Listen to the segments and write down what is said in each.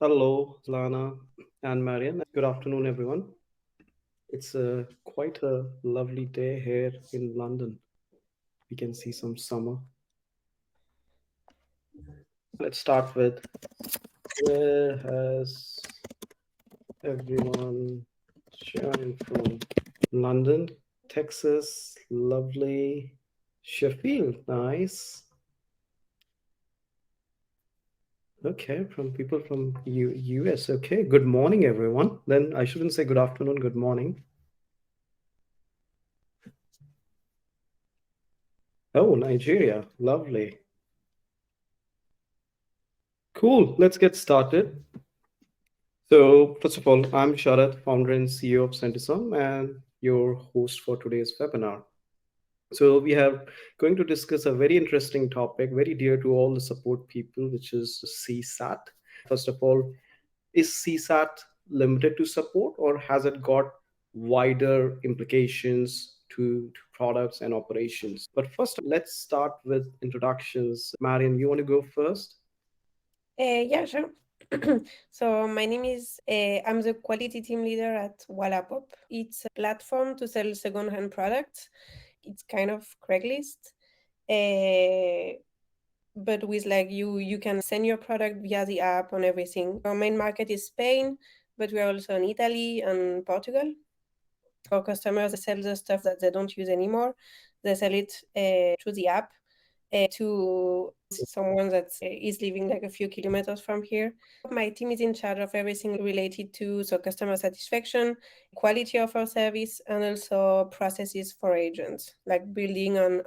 Hello, Lana and Marion. Good afternoon, everyone. It's quite a lovely day here in London. We can see some summer. Let's start with where has everyone joined from? London, Texas, lovely. Sheffield, nice. Okay, from people from US. Okay, good morning, everyone. Then I shouldn't say good afternoon, good morning. Oh, Nigeria, lovely. Cool, let's get started. So, first of all, I'm Sharad, founder and CEO of Centisum, and your host for today's webinar. So, we are going to discuss a very interesting topic, very dear to all the support people, which is CSAT. First of all, is CSAT limited to support, or has it got wider implications to products and operations? But first, let's start with introductions. Marion, you want to go first? Yeah, sure. So my name is, I'm the quality team leader at Wallapop. It's a platform to sell second-hand products. It's kind of Craigslist. But with like you can send your product via the app and everything. Our main market is Spain, but we are also in Italy and Portugal. Our customers sell the stuff that they don't use anymore. They sell it through the app to someone that is living like a few kilometers from here. My team is in charge of everything related to customer satisfaction, quality of our service, and also processes for agents, like building on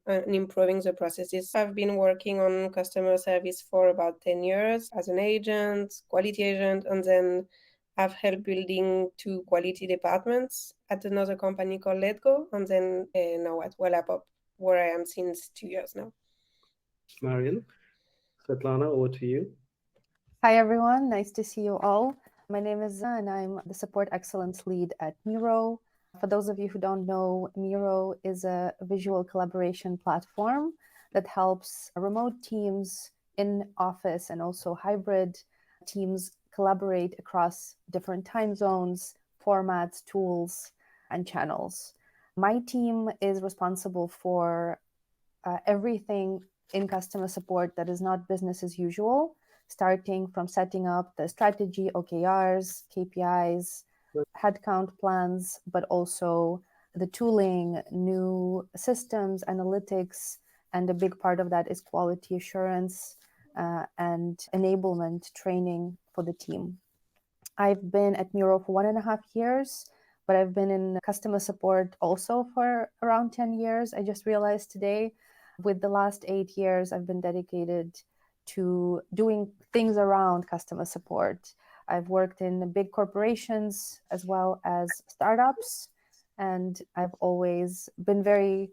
and improving the processes. I've been working on customer service for about 10 years as an agent, quality agent, and then I've helped building two quality departments at another company called Letgo, and then now at Wallapop, where I am since 2 years now. Thanks, Marion. Svetlana, over to you. Hi, everyone. Nice to see you all. My name is and I'm the Support Excellence Lead at Miro. For those of you who don't know, Miro is a visual collaboration platform that helps remote teams in office and also hybrid teams collaborate across different time zones, formats, tools, and channels. My team is responsible for everything in customer support that is not business as usual, starting from setting up the strategy, OKRs, KPIs, headcount plans, but also the tooling, new systems, analytics, and a big part of that is quality assurance and enablement training for the team. I've been at Miro for 1.5 years, but I've been in customer support also for around 10 years. I just realized today, with the last 8 years, I've been dedicated to doing things around customer support. I've worked in big corporations as well as startups, and I've always been very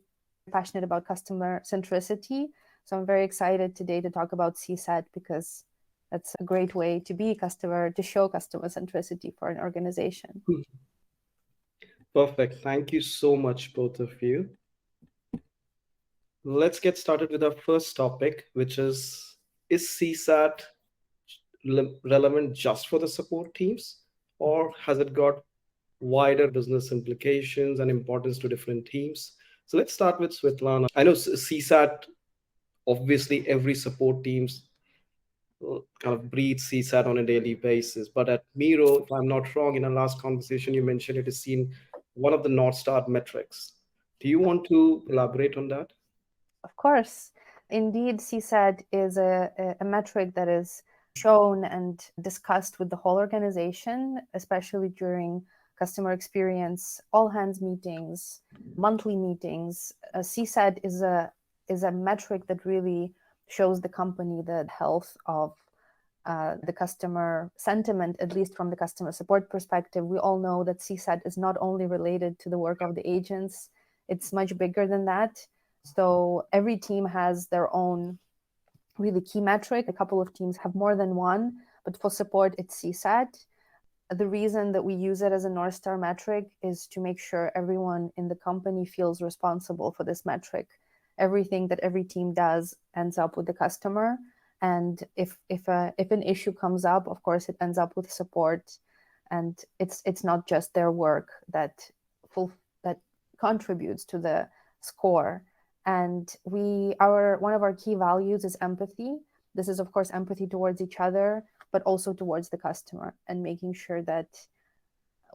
passionate about customer centricity. So I'm very excited today to talk about CSAT because that's a great way to show customer centricity for an organization. Perfect. Thank you so much, both of you. Let's get started with our first topic, which is CSAT relevant just for the support teams, or has it got wider business implications and importance to different teams? So let's start with Svitlana. I know CSAT, obviously, every support teams kind of breathes CSAT on a daily basis. But at Miro, if I'm not wrong, in our last conversation, you mentioned it is seen one of the North Star metrics. Do you want to elaborate on that? Of course. Indeed, CSAT is a metric that is shown and discussed with the whole organization, especially during customer experience, all hands meetings, monthly meetings. CSAT is a metric that really shows the company the health of the customer sentiment, at least from the customer support perspective. We all know that CSAT is not only related to the work of the agents, it's much bigger than that. So every team has their own really key metric. A couple of teams have more than one, but for support, it's CSAT. The reason that we use it as a North Star metric is to make sure everyone in the company feels responsible for this metric. Everything that every team does ends up with the customer. And if an issue comes up, of course, it ends up with support, and it's not just their work that contributes to the score. And one of our key values is empathy. This is, of course, empathy towards each other, but also towards the customer, and making sure that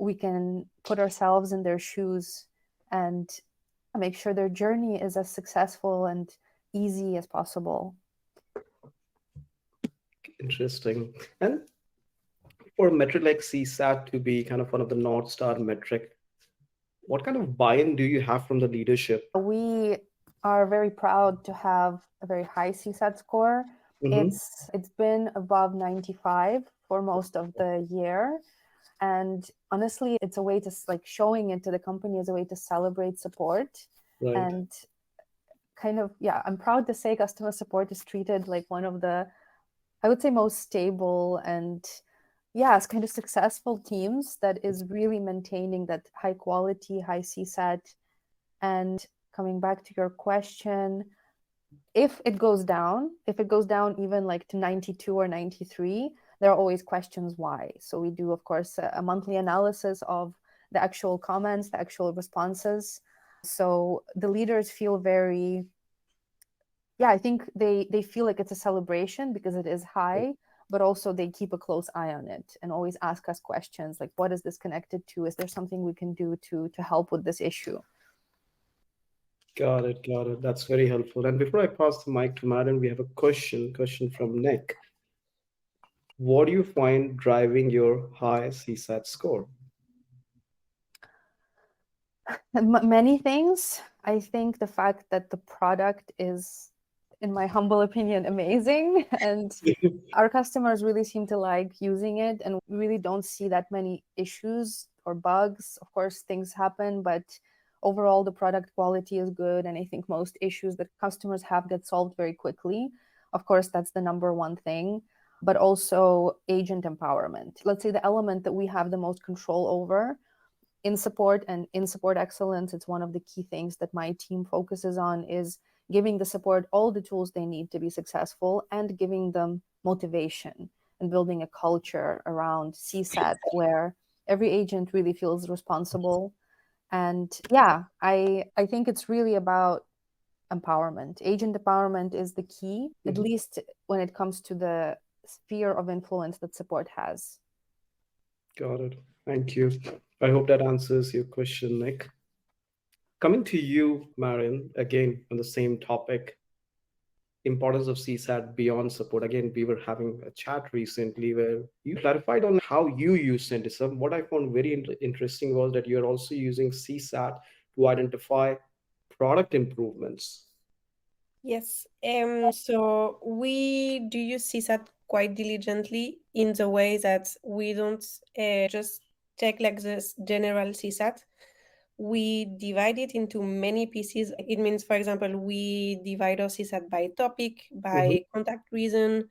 we can put ourselves in their shoes and make sure their journey is as successful and easy as possible. Interesting. And for a metric like CSAT to be kind of one of the North Star metric, what kind of buy-in do you have from the leadership? We are very proud to have a very high CSAT score. Mm-hmm. It's been above 95 for most of the year. And honestly, it's a way to, like, showing it to the company as a way to celebrate support. Right. And kind of, yeah, I'm proud to say customer support is treated like one of the, I would say, most stable and, yeah, it's kind of successful teams that is really maintaining that high quality, high CSAT. And coming back to your question, if it goes down even like to 92 or 93, there are always questions why. So we do, of course, a monthly analysis of the actual comments, the actual responses. So the leaders feel very, yeah, I think they feel like it's a celebration because it is high, but also they keep a close eye on it and always ask us questions like, what is this connected to? Is there something we can do to help with this issue? Got it. Got it. That's very helpful. And before I pass the mic to Madden, we have a question from Nick. What do you find driving your high CSAT score? Many things. I think the fact that the product is, in my humble opinion, amazing, and our customers really seem to like using it, and we really don't see that many issues or bugs. Of course, things happen, but overall the product quality is good, and I think most issues that customers have get solved very quickly. Of course, that's the number one thing, but also agent empowerment. Let's say the element that we have the most control over in support and in support excellence, it's one of the key things that my team focuses on, is giving the support all the tools they need to be successful and giving them motivation and building a culture around CSAT where every agent really feels responsible. And yeah, I think it's really about empowerment. Agent empowerment is the key, at least when it comes to the sphere of influence that support has. Got it. Thank you. I hope that answers your question, Nick. Coming to you, Marion, again on the same topic, importance of CSAT beyond support. Again, we were having a chat recently where you clarified on how you use Centisum. What I found very interesting was that you're also using CSAT to identify product improvements. Yes. So we do use CSAT quite diligently in the way that we don't just take like this general CSAT. We divide it into many pieces. It means, for example, we divide our CSAT by topic, by contact reason,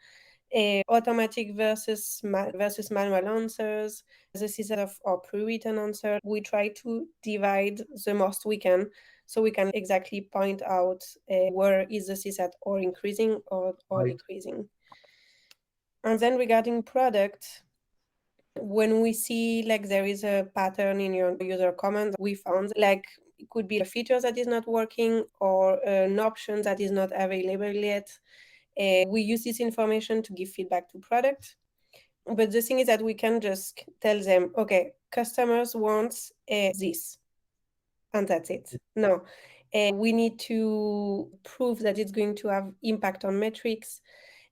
automatic versus manual answers, the CSAT of our pre-written answer. We try to divide the most we can, so we can exactly point out where is the CSAT or increasing or decreasing. And then regarding product, when we see like there is a pattern in your user comments, we found like it could be a feature that is not working or an option that is not available yet. We use this information to give feedback to product. But the thing is that we can just tell them, okay, customers want this, and that's it. No, we need to prove that it's going to have impact on metrics.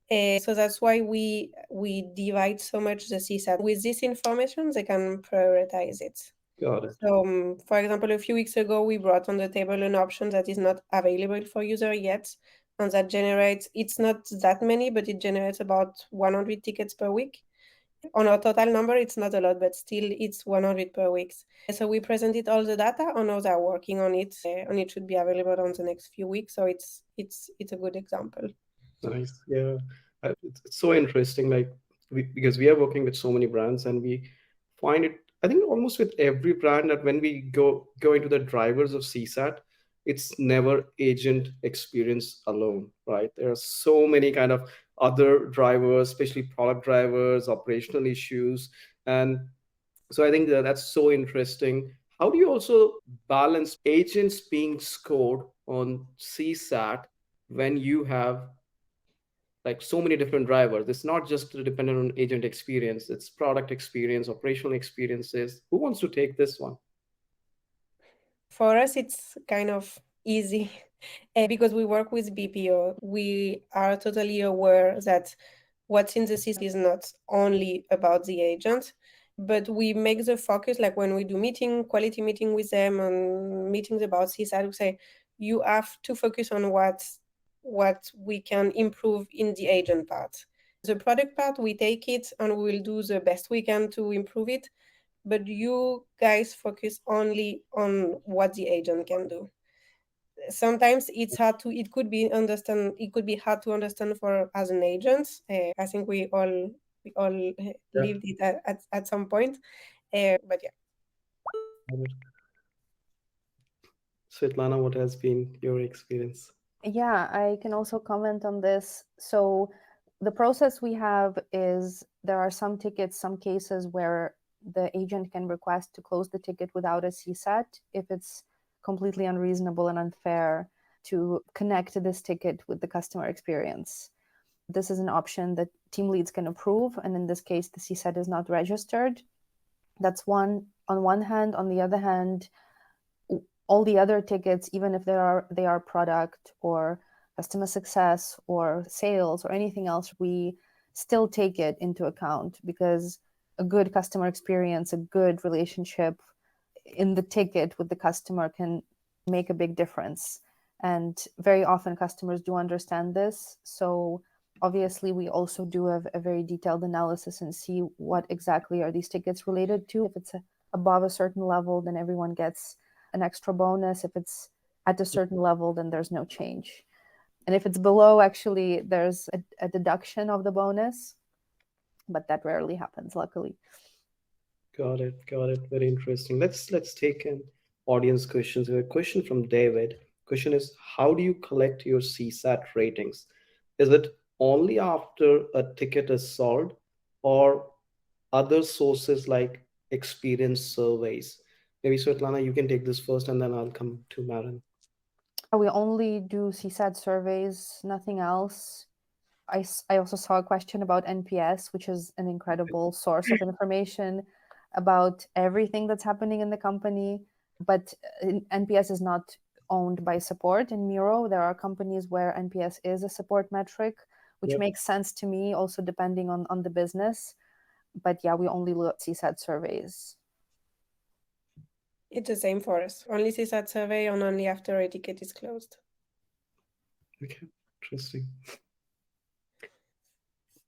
So that's why we divide so much the CSAT. With this information, they can prioritize it. Got it. So, for example, a few weeks ago, we brought on the table an option that is not available for user yet, and that generates, it's not that many, but it generates about 100 tickets per week. On our total number, it's not a lot, but still it's 100 per week. So we presented all the data, and now they're working on it, and it should be available on the next few weeks. So it's a good example. Nice. Yeah. It's so interesting. Like because we are working with so many brands, and we find it, I think almost with every brand, that when we go into the drivers of CSAT, it's never agent experience alone, right? There are so many kind of other drivers, especially product drivers, operational issues. And so I think that that's so interesting. How do you also balance agents being scored on CSAT when you have like so many different drivers? It's not just dependent on agent experience, it's product experience, operational experiences. Who wants to take this one? For us, it's kind of easy because we work with BPO. We are totally aware that what's in the system is not only about the agent, but we make the focus, like when we do quality meeting with them and meetings about CSAT, we say, you have to focus on what we can improve in the agent part. The product part, we take it and we will do the best we can to improve it, but you guys focus only on what the agent can do. Sometimes it could be hard to understand for as an agent. I think we all Yeah. lived it at some point, but yeah. Svetlana, what has been your experience? Yeah, I can also comment on this. So the process we have is there are some tickets, some cases where the agent can request to close the ticket without a CSAT if it's completely unreasonable and unfair to connect this ticket with the customer experience. This is an option that team leads can approve, and in this case, the CSAT is not registered. That's one on one hand. On the other hand, all the other tickets, even if they are product or customer success or sales or anything else, we still take it into account because a good customer experience, a good relationship in the ticket with the customer can make a big difference. And very often customers do understand this. So obviously we also do have a very detailed analysis and see what exactly are these tickets related to. If it's above a certain level, then everyone gets an extra bonus. If it's at a certain level, then there's no change. And if it's below, actually, there's a deduction of the bonus, but that rarely happens, luckily. Got it. Got it. Very interesting. Let's take an audience questions. We have a question from David. Question is, how do you collect your CSAT ratings? Is it only after a ticket is solved, or other sources like experience surveys? Maybe Svetlana, you can take this first, and then I'll come to Marin. We only do CSAT surveys, nothing else. I also saw a question about NPS, which is an incredible source of information about everything that's happening in the company. But NPS is not owned by support. In Miro, there are companies where NPS is a support metric, which Yep. makes sense to me, also depending on the business. But yeah, we only look at CSAT surveys. It's the same for us. Only CSAT survey and only after a ticket is closed. Okay, interesting.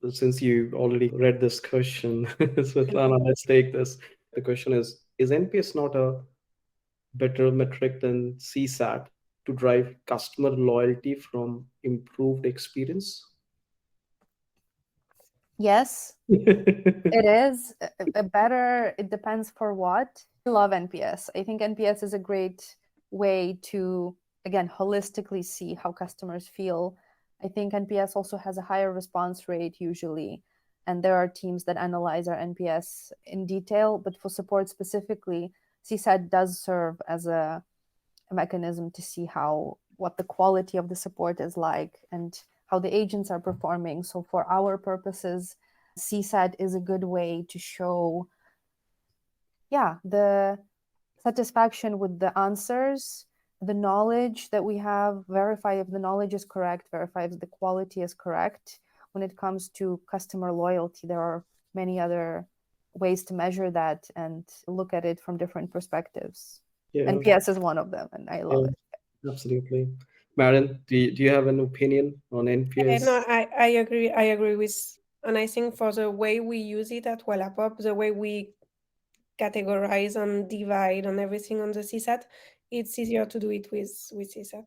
Since you already read this question, Svetlana, let's take this. The question is NPS not a better metric than CSAT to drive customer loyalty from improved experience? Yes, it is a better, it depends for what. I love NPS. I think NPS is a great way to, again, holistically see how customers feel. I think NPS also has a higher response rate usually. And there are teams that analyze our NPS in detail, but for support specifically, CSAT does serve as a mechanism to see what the quality of the support is like and how the agents are performing. So for our purposes, CSAT is a good way to show, the satisfaction with the answers, the knowledge that we have, verify if the knowledge is correct, verify if the quality is correct. When it comes to customer loyalty, there are many other ways to measure that and look at it from different perspectives. Yeah, NPS is one of them, and I love yeah, it. absolutely. Marin, do you have an opinion on No, NPS? I agree. I agree with, and I think for the way we use it at Wallapop, the way we categorize and divide and everything on the CSAT, it's easier to do it with CSAT.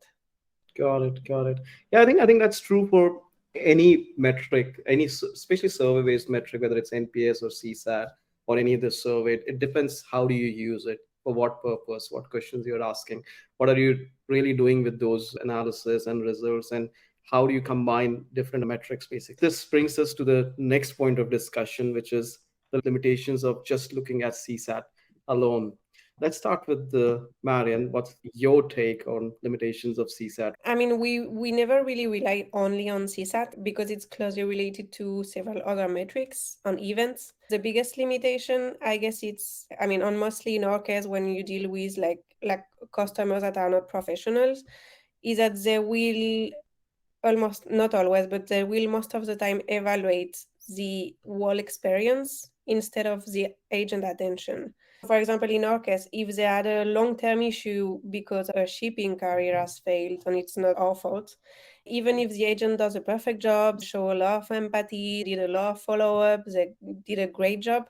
Got it, got it. Yeah, I think that's true for any metric, especially survey-based metric, whether it's NPS or CSAT or any of the survey. It depends how do you use it, for what purpose, what questions you're asking, what are you really doing with those analysis and results, and how do you combine different metrics basically. This brings us to the next point of discussion, which is the limitations of just looking at CSAT alone. Let's start with Marion. What's your take on limitations of CSAT? I mean, we never really rely only on CSAT because it's closely related to several other metrics on events. The biggest limitation, I guess, I mean, on mostly in our case, when you deal with like customers that are not professionals, is that they will almost, not always, but they will most of the time evaluate the wall experience instead of the agent attention. For example, in our case, if they had a long-term issue because a shipping carrier has failed and it's not our fault, even if the agent does a perfect job, show a lot of empathy, did a lot of follow-up, they did a great job,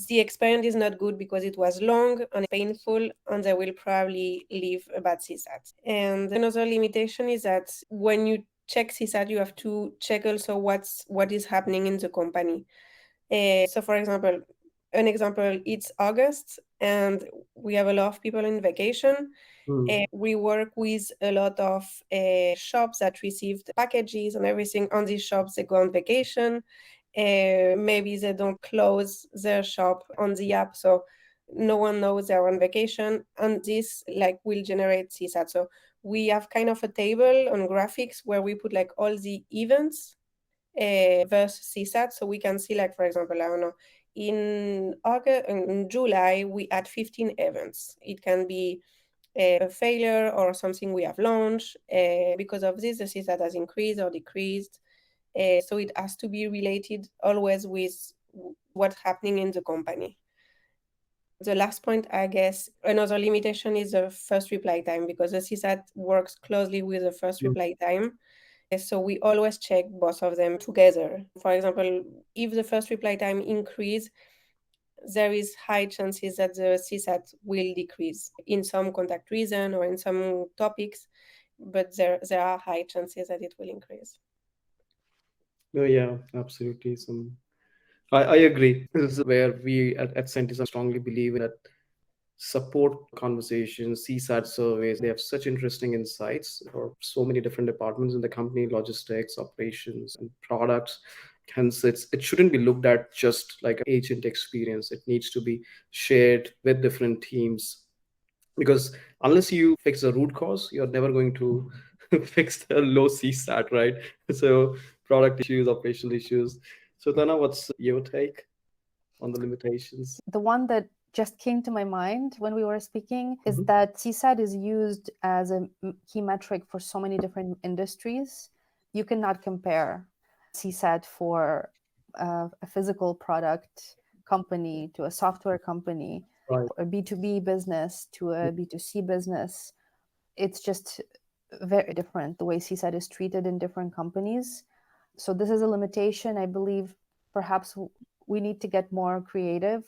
the experience is not good because it was long and painful, and they will probably leave a bad CSAT. And another limitation is that when you check CSAT, you have to check also what is happening in the company. So, for example, an example, it's August, and we have a lot of people in vacation. We work with a lot of shops that received packages and everything. On these shops, they go on vacation. Maybe they don't close their shop on the app, so no one knows they're on vacation, and this like will generate CSAT. So we have kind of a table on graphics where we put like all the events versus CSAT, so we can see, like, for example, I don't know, in July we had 15 events. It can be a failure or something we have launched. Because of this, the CSAT has increased or decreased. So it has to be related always with what's happening in the company. The last point, I guess, another limitation is the first reply time, because the CSAT works closely with the first reply time. So we always check both of them together. For example, if the first reply time increase, there is high chances that the CSAT will decrease in some contact reason or in some topics, but there are high chances that it will increase. Oh, yeah, absolutely. I agree. This is where we at Centisum strongly believe in that support conversations, CSAT surveys. They have such interesting insights for so many different departments in the company: logistics, operations, and products. Hence, it shouldn't be looked at just like an agent experience. It needs to be shared with different teams, because unless you fix the root cause, you're never going to fix the low CSAT, right? So product issues, operational issues. So Tana, what's your take on the limitations? The one that just came to my mind when we were speaking is that CSAT is used as a key metric for so many different industries. You cannot compare CSAT for a physical product company to a software company, Right. a B2B business to a B2C business. It's just very different the way CSAT is treated in different companies. So this is a limitation. I believe perhaps we need to get more creative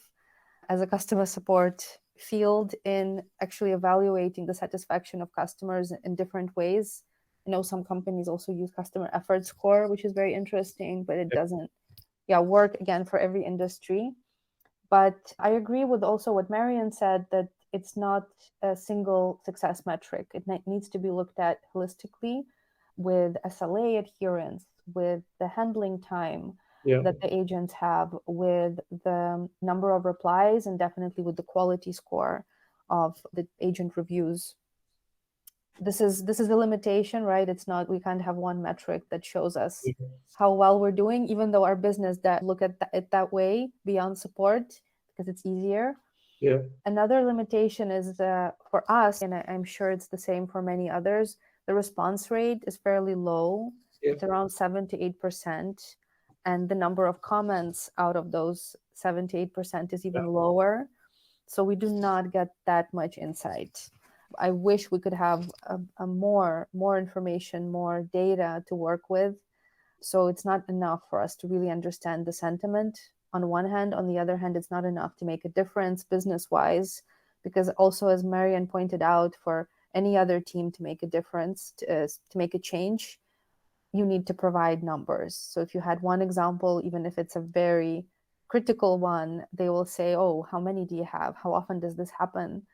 as a customer support field in actually evaluating the satisfaction of customers in different ways. I know some companies also use customer effort score, which is very interesting, but it doesn't work again for every industry. But I agree with also what Marion said, that it's not a single success metric. It needs to be looked at holistically with SLA adherence, with the handling time that the agents have, with the number of replies, and definitely with the quality score of the agent reviews. This is a limitation, right? It's not, we can't have one metric that shows us how well we're doing, even though our business that look at it that way beyond support, because it's easier. Another limitation is for us, and I'm sure it's the same for many others, the response rate is fairly low. It's around 7 to 8%. And the number of comments out of those 7 to 8% is even lower. So we do not get that much insight. I wish we could have a more information, more data to work with. So it's not enough for us to really understand the sentiment on one hand. On the other hand, it's not enough to make a difference business-wise, because also, as Marion pointed out, for any other team to make a difference, to make a change, you need to provide numbers. So if you had one example, even if it's a very critical one, they will say, oh, how many do you have? How often does this happen?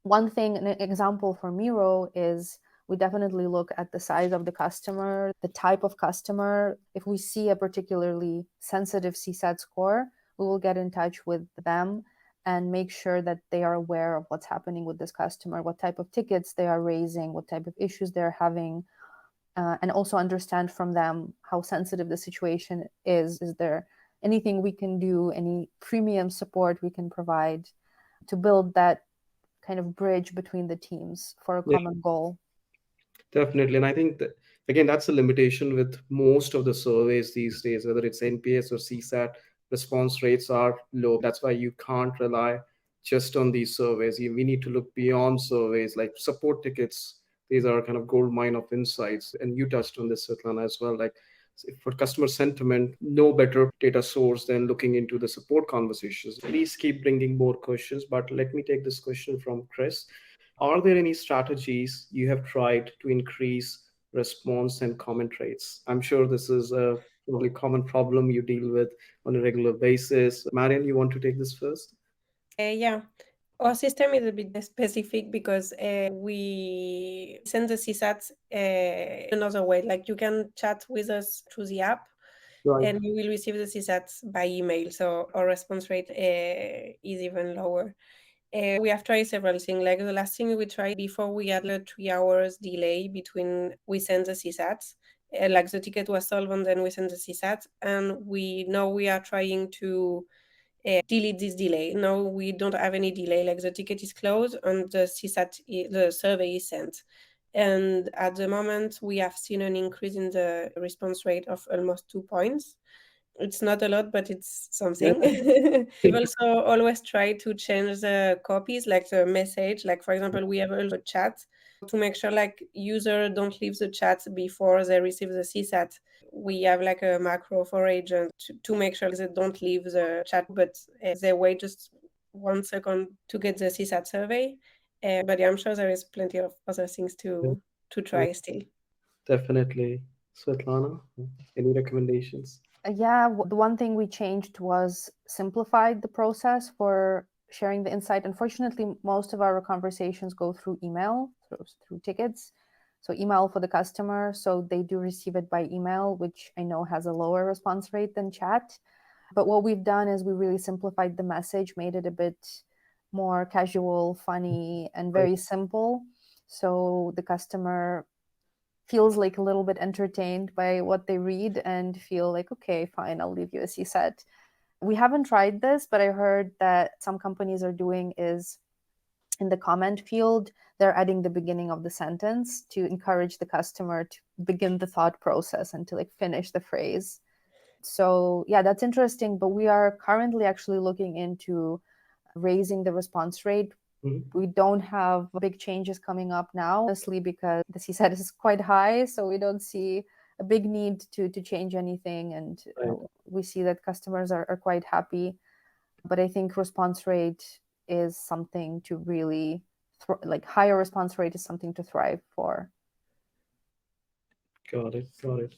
One thing, an example for Miro is we definitely look at the size of the customer, the type of customer. If we see a particularly sensitive CSAT score, we will get in touch with them and make sure that they are aware of what's happening with this customer, what type of tickets they are raising, what type of issues they're having, and also understand from them how sensitive the situation is. Is there anything we can do, any premium support we can provide to build that kind of bridge between the teams for a Yeah, common goal? definitely. And I think that, again, that's a limitation with most of the surveys these days, whether it's NPS or CSAT, response rates are low. That's why you can't rely just on these surveys. We need to look beyond surveys, like support tickets. These are kind of gold mine of insights. And you touched on this, Svetlana, as well. Like for customer sentiment, no better data source than looking into the support conversations. Please keep bringing more questions, but let me take this question from Chris. Are there any strategies you have tried to increase response and comment rates? I'm sure this is a probably common problem you deal with on a regular basis. Marion, you want to take this first? Yeah. Our system is a bit specific because we send the CSATs another way. Like you can chat with us through the app Right. and you will receive the CSATs by email. So our response rate is even lower. We have tried several things. Like the last thing we tried before, we had a 3 hours delay between we send the CSATs. Like the ticket was solved and then we send the CSAT. And we are trying to delete this delay. Now we don't have any delay. Like the ticket is closed and the CSAT, the survey is sent. And at the moment, we have seen an increase in the response rate of almost 2 points. It's not a lot, but it's Yeah. something. We've also always tried to change the copies, like the message. Like for example, we have also chat to make sure like user don't leave the chat before they receive the CSAT. We have like a macro for agent to make sure they don't leave the chat, but they wait just 1 second to get the CSAT survey. But yeah, I'm sure there is plenty of other things to try still. Definitely. Svetlana, any recommendations? Yeah, the one thing we changed was simplified the process for sharing the insight. Unfortunately, most of our conversations go through email, through tickets. So email for the customer. So they do receive it by email, which I know has a lower response rate than chat. But what we've done is we really simplified the message, made it a bit more casual, funny, and very simple. So the customer feels like a little bit entertained by what they read and feel like, okay, fine, I'll leave you a CSAT. We haven't tried this, but I heard that some companies are doing is in the comment field, they're adding the beginning of the sentence to encourage the customer to begin the thought process and to like finish the phrase. So yeah, that's interesting. But we are currently actually looking into raising the response rate. We don't have big changes coming up now, honestly, because the CSAT is quite high. So we don't see a big need to change anything. And we see that customers are quite happy. But I think response rate is something to really, like higher response rate is something to thrive for. Got it. Got it.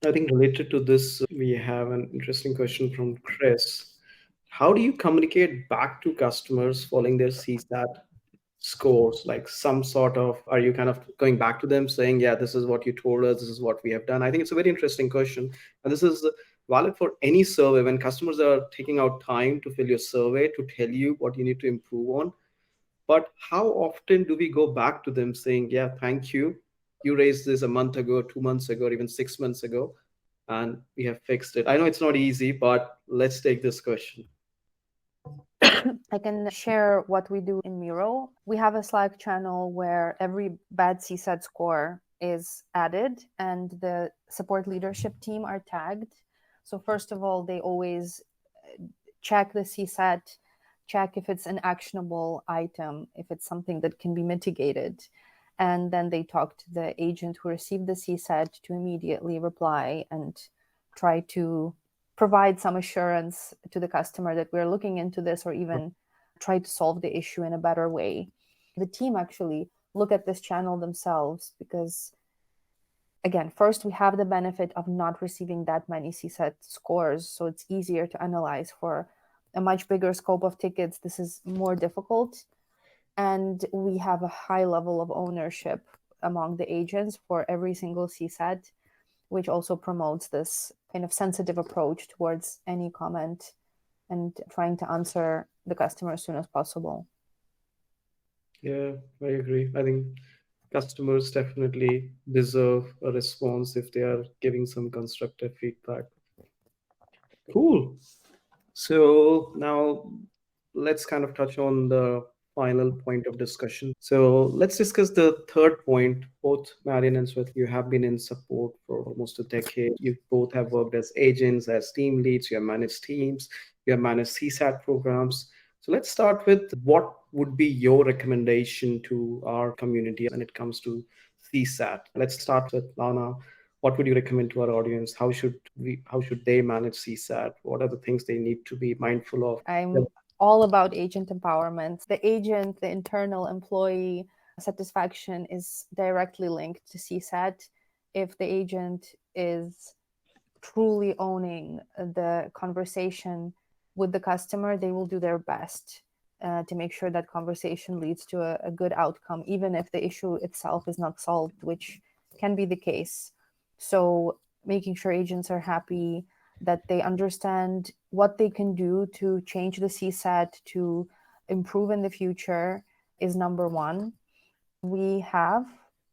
I think related to this, we have an interesting question from Chris. How do you communicate back to customers following their CSAT scores? Like some sort of, are you kind of going back to them saying, yeah, this is what you told us, this is what we have done? I think it's a very interesting question. And this is valid for any survey when customers are taking out time to fill your survey to tell you what you need to improve on. But how often do we go back to them saying, yeah, thank you. You raised this a month ago, 2 months ago, or even 6 months ago, and we have fixed it. I know it's not easy, but let's take this question. I can share what we do in Miro. We have a Slack channel where every bad CSAT score is added and the support leadership team are tagged. So first of all, they always check the CSAT, check if it's an actionable item, if it's something that can be mitigated. And then they talk to the agent who received the CSAT to immediately reply and try to provide some assurance to the customer that we're looking into this, or even try to solve the issue in a better way. The team actually look at this channel themselves because, again, first we have the benefit of not receiving that many CSAT scores, so it's easier to analyze. For a much bigger scope of tickets, this is more difficult. And we have a high level of ownership among the agents for every single CSAT, which also promotes this kind of sensitive approach towards any comment and trying to answer the customer as soon as possible. Yeah, I agree. I think customers definitely deserve a response if they are giving some constructive feedback. Cool. So now let's kind of touch on the final point of discussion. So let's discuss the third point. Both Marion and Swet, you have been in support for almost a decade. You both have worked as agents, as team leads, you have managed teams, you have managed CSAT programs. So let's start with what would be your recommendation to our community when it comes to CSAT. Let's start with Lana. What would you recommend to our audience? How should they manage CSAT? What are the things they need to be mindful of? I'm all about agent empowerment. The agent, the internal employee satisfaction is directly linked to CSAT. If the agent is truly owning the conversation with the customer, they will do their best to make sure that conversation leads to a good outcome, even if the issue itself is not solved, which can be the case. So making sure agents are happy, that they understand what they can do to change the CSAT, to improve in the future is number one. We have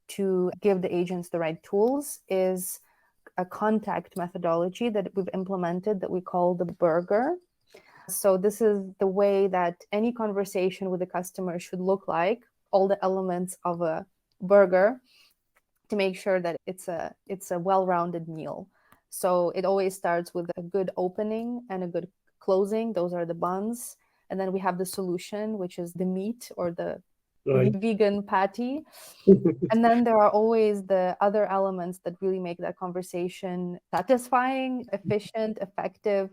to give the agents the right tools is a contact methodology that we've implemented that we call the burger. So this is the way that any conversation with a customer should look like, all the elements of a burger to make sure that it's a well-rounded meal. So it always starts with a good opening and a good closing. Those are the buns. And then we have the solution, which is the meat or the vegan patty. And then there are always the other elements that really make that conversation satisfying, efficient, effective.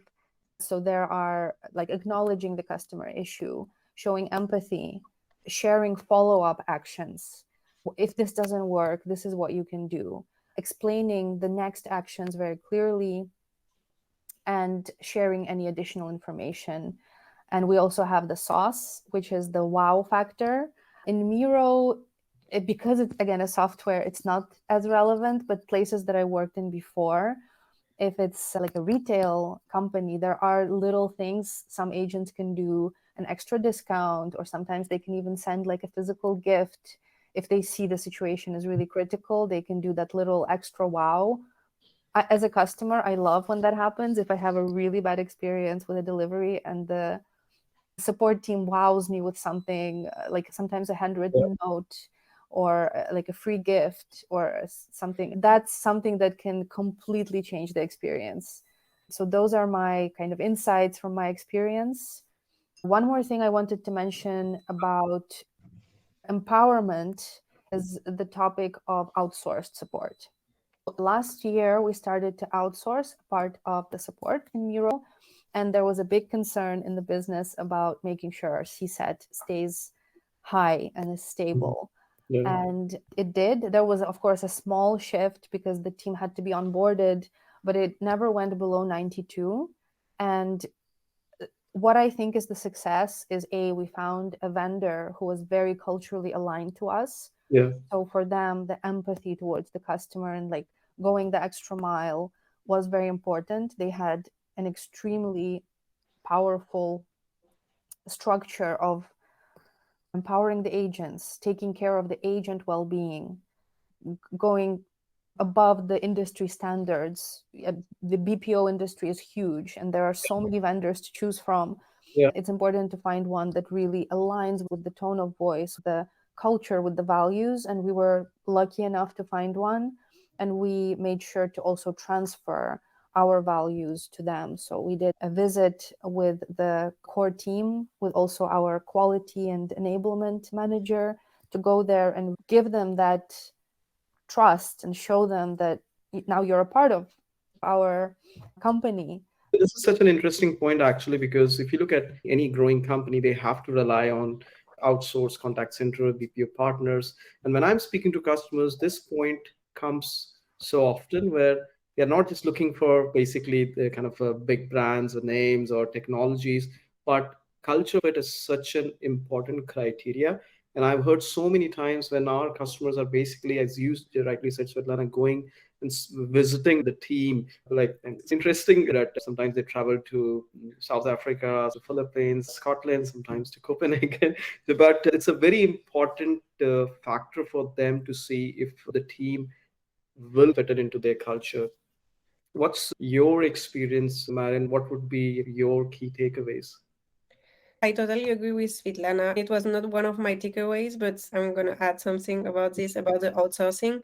So there are like acknowledging the customer issue, showing empathy, sharing follow-up actions. If this doesn't work, this is what you can do. Explaining the next actions very clearly and sharing any additional information. And we also have the sauce, which is the wow factor. In Miro, because it's, again, a software, it's not as relevant, but places that I worked in before, if it's like a retail company, there are little things some agents can do, an extra discount, or sometimes they can even send like a physical gift. If they see the situation is really critical, they can do that little extra wow. As a customer, I love when that happens. If I have a really bad experience with a delivery and the support team wows me with something, like sometimes a handwritten note or like a free gift or something, that's something that can completely change the experience. So those are my kind of insights from my experience. One more thing I wanted to mention about empowerment is the topic of outsourced support. Last year, we started to outsource part of the support in Miro, and there was a big concern in the business about making sure our CSAT stays high and is stable. Yeah. And it did. There was, of course, a small shift because the team had to be onboarded, but it never went below 92. And what I think is the success is, we found a vendor who was very culturally aligned to us. Yeah. So for them, the empathy towards the customer and like going the extra mile was very important. They had an extremely powerful structure of empowering the agents, taking care of the agent well-being, going above the industry standards. The BPO industry is huge and there are so many vendors to choose from. Yeah. It's important to find one that really aligns with the tone of voice, the culture, with the values. And we were lucky enough to find one. And we made sure to also transfer our values to them. So we did a visit with the core team, with also our quality and enablement manager, to go there and give them that trust and show them that now you're a part of our company. This is such an interesting point, actually, because if you look at any growing company, they have to rely on outsourced contact center, BPO partners. And when I'm speaking to customers, this point comes so often where they're not just looking for basically the kind of big brands or names or technologies, but culture fit is such an important criteria. And I've heard so many times when our customers are basically, as you rightly said, Svetlana, going and visiting the team. Like, and it's interesting that sometimes they travel to South Africa, the Philippines, Scotland, sometimes to Copenhagen. But it's a very important factor for them to see if the team will fit it into their culture. What's your experience, Marion? What would be your key takeaways? I totally agree with Svitlana. It was not one of my takeaways, but I'm going to add something about this, about the outsourcing.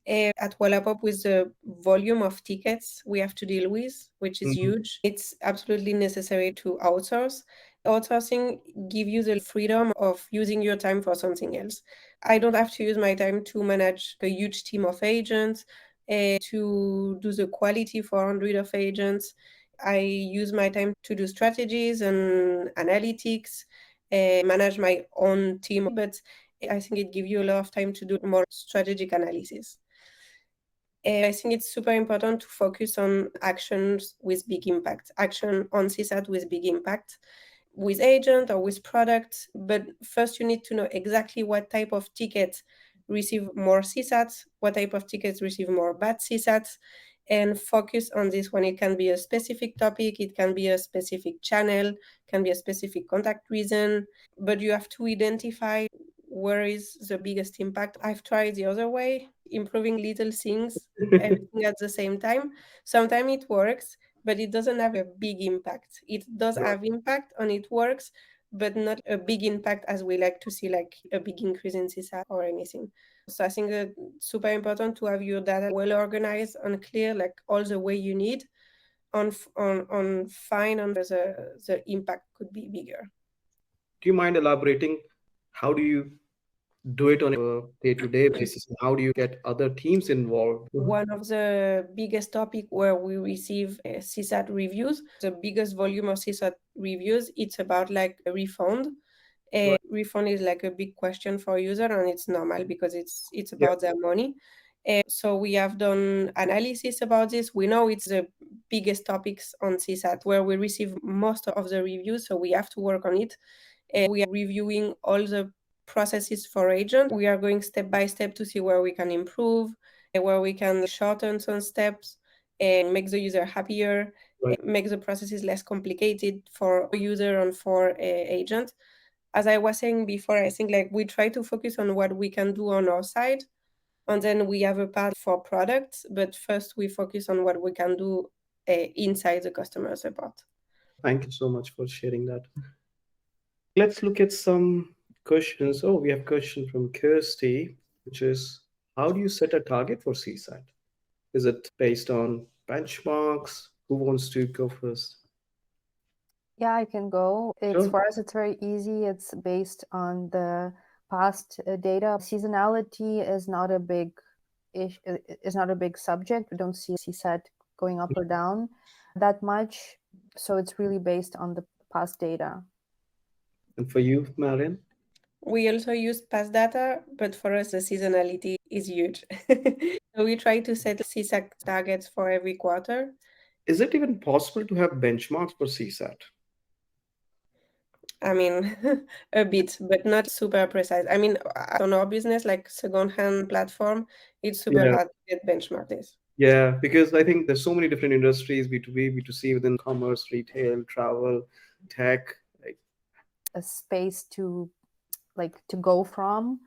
At Wallapop, with the volume of tickets we have to deal with, which is Mhm. huge, it's absolutely necessary to outsource. Outsourcing give you the freedom of using your time for something else. I don't have to use my time to manage a huge team of agents, to do the quality for 100 of agents. I use my time to do strategies and analytics, manage my own team, but I think it gives you a lot of time to do more strategic analysis. I think it's super important to focus on actions with big impact, action on CSAT with big impact, with agent or with product. But first, you need to know exactly what type of tickets receive more CSATs, what type of tickets receive more bad CSATs, and focus on this one. It can be a specific topic, it can be a specific channel, can be a specific contact reason, but you have to identify where is the biggest impact. I've tried the other way, improving little things, everything at the same time. Sometimes it works, but it doesn't have a big impact. It does Right. have impact and it works, but not a big impact as we like to see, like a big increase in CSAT or anything. So I think that super important to have your data well organized and clear, like all the way you need on fine on the impact could be bigger. Do you mind elaborating? How do you do it on a day-to-day basis? And how do you get other teams involved? Mhm. One of the biggest topic where we receive CSAT reviews, the biggest volume of CSAT reviews, it's about like a refund. A Right. refund is like a big question for a user, and it's normal because it's Yeah. about their money. So we have done analysis about this. We know it's the biggest topics on CSAT where we receive most of the reviews, so we have to work on it. We are reviewing all the processes for agent. We are going step by step to see where we can improve, where we can shorten some steps and make the user happier, Right. make the processes less complicated for user and for agent. As I was saying before, I think like we try to focus on what we can do on our side, and then we have a part for products, but first we focus on what we can do inside the customer support. Thank you so much for sharing that. Let's look at some questions. Oh, we have a question from Kirsty, which is, how do you set a target for CSAT? Is it based on benchmarks? Who wants to go first? Yeah, I can go. It's Sure. for us, it's very easy. It's based on the past data. Seasonality is not a big is not a big subject. We don't see CSAT going up or down that much. So it's really based on the past data. And for you, Marion? We also use past data, but for us, the seasonality is huge. So we try to set CSAC targets for every quarter. Is it even possible to have benchmarks for CSAT? I mean, a bit, but not super precise. I mean, on our business, like second-hand platform, it's super Yeah. hard to get benchmark this. Yeah, because I think there's so many different industries, B2B, B2C within commerce, retail, travel, tech. Like, A space to to go from,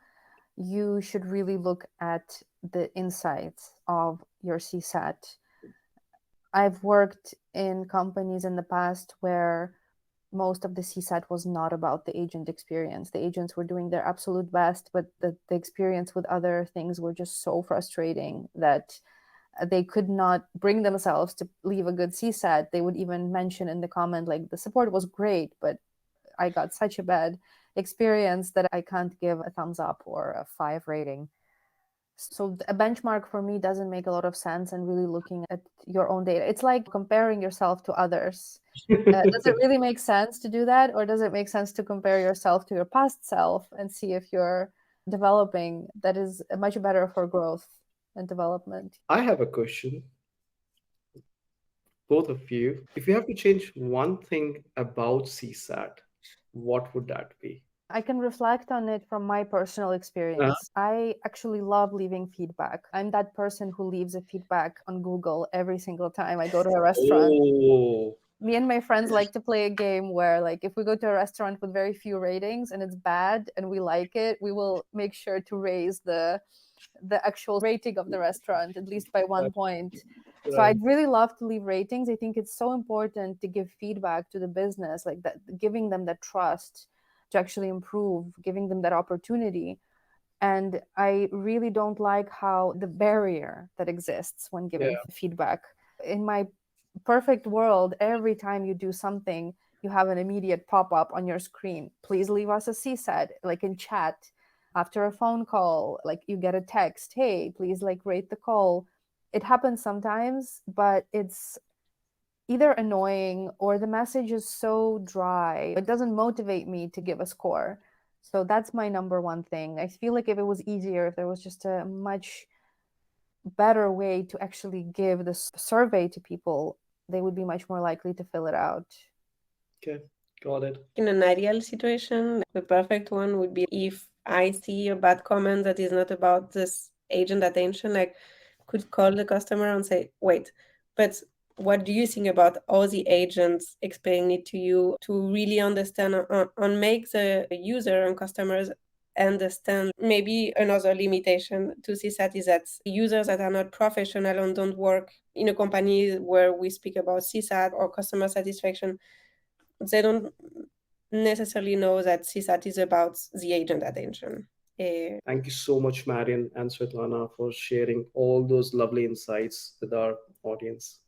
you should really look at the insights of your CSAT. I've worked in companies in the past where most of the CSAT was not about the agent experience. The agents were doing their absolute best, but the experience with other things were just so frustrating that they could not bring themselves to leave a good CSAT. They would even mention in the comment, like, the support was great, but I got such a bad experience that I can't give a thumbs up or a 5 rating. So a benchmark for me doesn't make a lot of sense, and really looking at your own data. It's like comparing yourself to others. Does it really make sense to do that? Or does it make sense to compare yourself to your past self and see if you're developing? That is much better for growth and development. I have a question, both of you. If you have to change one thing about CSAT, what would that be? I can reflect on it from my personal experience. I actually love leaving feedback. I'm that person who leaves a feedback on Google every single time I go to a restaurant. Oh, Me and my friends like to play a game where, like, if we go to a restaurant with very few ratings and it's bad and we like it, we will make sure to raise the actual rating of the restaurant at least by 1 point. So right. I'd really love to leave ratings. I think it's so important to give feedback to the business, like that, giving them that trust to actually improve, giving them that opportunity. And I really don't like how the barrier that exists when giving feedback. In my perfect world, every time you do something, you have an immediate pop-up on your screen. Please leave us a CSAT, like in chat. After a phone call, like you get a text, hey, please like rate the call. It happens sometimes, but it's either annoying or the message is so dry. It doesn't motivate me to give a score. So that's my number one thing. I feel like if it was easier, if there was just a much better way to actually give this survey to people, they would be much more likely to fill it out. Okay, got it. In an ideal situation, the perfect one would be if I see a bad comment that is not about this agent attention, I could call the customer and say, wait, but what do you think about all the agents explaining it to you to really understand and make the user and customers understand? Maybe another limitation to CSAT is that users that are not professional and don't work in a company where we speak about CSAT or customer satisfaction, they don't necessarily know that CSAT is about the agent attention. Thank you so much, Marion and Svetlana, for sharing all those lovely insights with our audience.